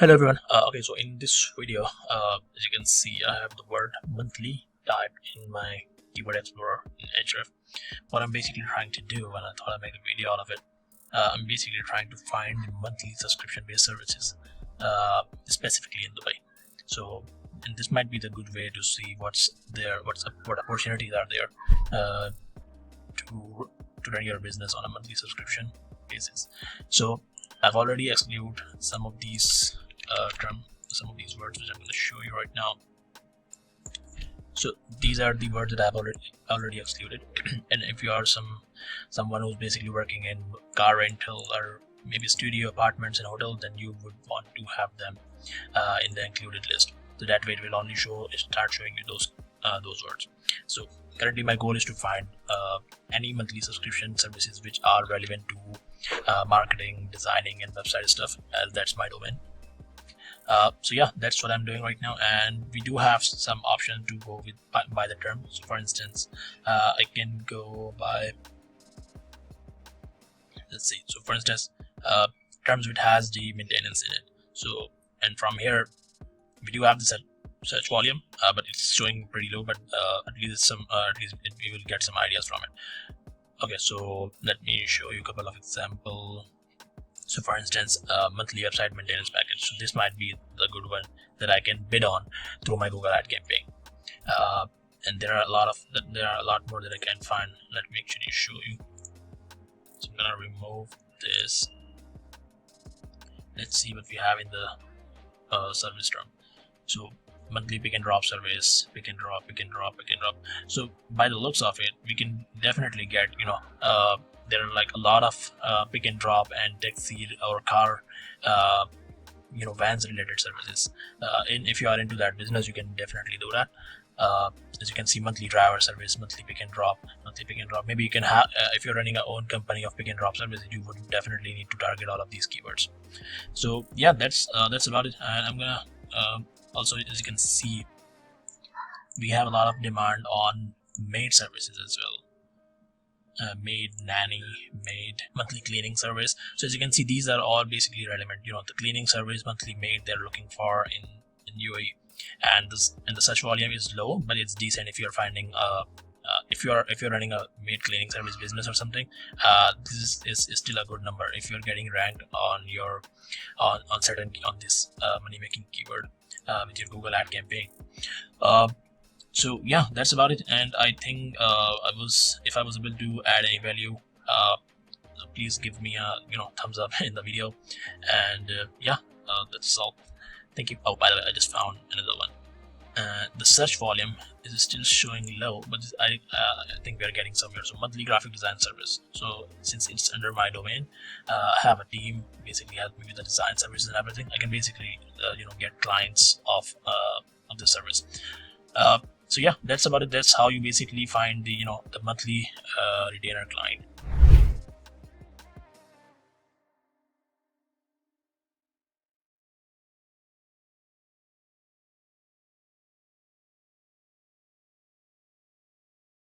Hello everyone. Okay, so in this video, as you can see, I have the word monthly typed in my keyword explorer in Ahrefs. What I'm basically trying to do, and I thought I'd make a video out of it, I'm basically trying to find monthly subscription-based services, specifically in Dubai. So, and this might be the good way to see what's there, what opportunities are there to run your business on a monthly subscription basis. So, I've already excluded some of these some of these words which I'm going to show you right now. So these are the words that I've already excluded. And if you are someone who's basically working in car rental or maybe studio apartments and hotels, then you would want to have them in the included list. So that way it will only start showing you those words. So currently my goal is to find any monthly subscription services which are relevant to marketing, designing, and website stuff, as that's my domain. So yeah, that's what I'm doing right now, and we do have some options to go with by the term. So for instance, I can go by, let's see, so for instance, terms which has the maintenance in it. So, and from here we do have the search volume, but it's showing pretty low, but at least we will get some ideas from it. Okay, so let me show you a couple of examples. So for instance, monthly website maintenance package. So this might be the good one that I can bid on through my Google ad campaign. And there are a lot more that I can find. Let me actually show you. So I'm gonna remove this. Let's see what we have in the service term. So monthly pick and drop service, pick and drop. So by the looks of it, we can definitely get, there are like a lot of pick and drop and taxi or car vans related services, and if you are into that business, you can definitely do that. As you can see, monthly driver service, monthly pick and drop. Maybe you can have, if you're running your own company of pick and drop service, you would definitely need to target all of these keywords. So yeah, that's about it. And I'm gonna also, as you can see, we have a lot of demand on Maid services as well. Maid, Nanny, Maid, monthly cleaning service. So as you can see, these are all basically relevant. The cleaning service, monthly Maid, they're looking for in UAE, and the search volume is low, but it's decent if you're finding if you're running a maid cleaning service business or something. This is still a good number if you're getting ranked on your on this money making keyword with your Google ad campaign. So yeah, that's about it. And I think if I was able to add any value, please give me a thumbs up in the video. And yeah, that's all. Thank you. Oh, by the way, I just found another one. The search volume is still showing low, but I think we are getting somewhere. So monthly graphic design service. So since it's under my domain, I have a team basically help me with the design services and everything. I can basically get clients of the service. So yeah, that's about it. That's how you basically find the monthly retainer client.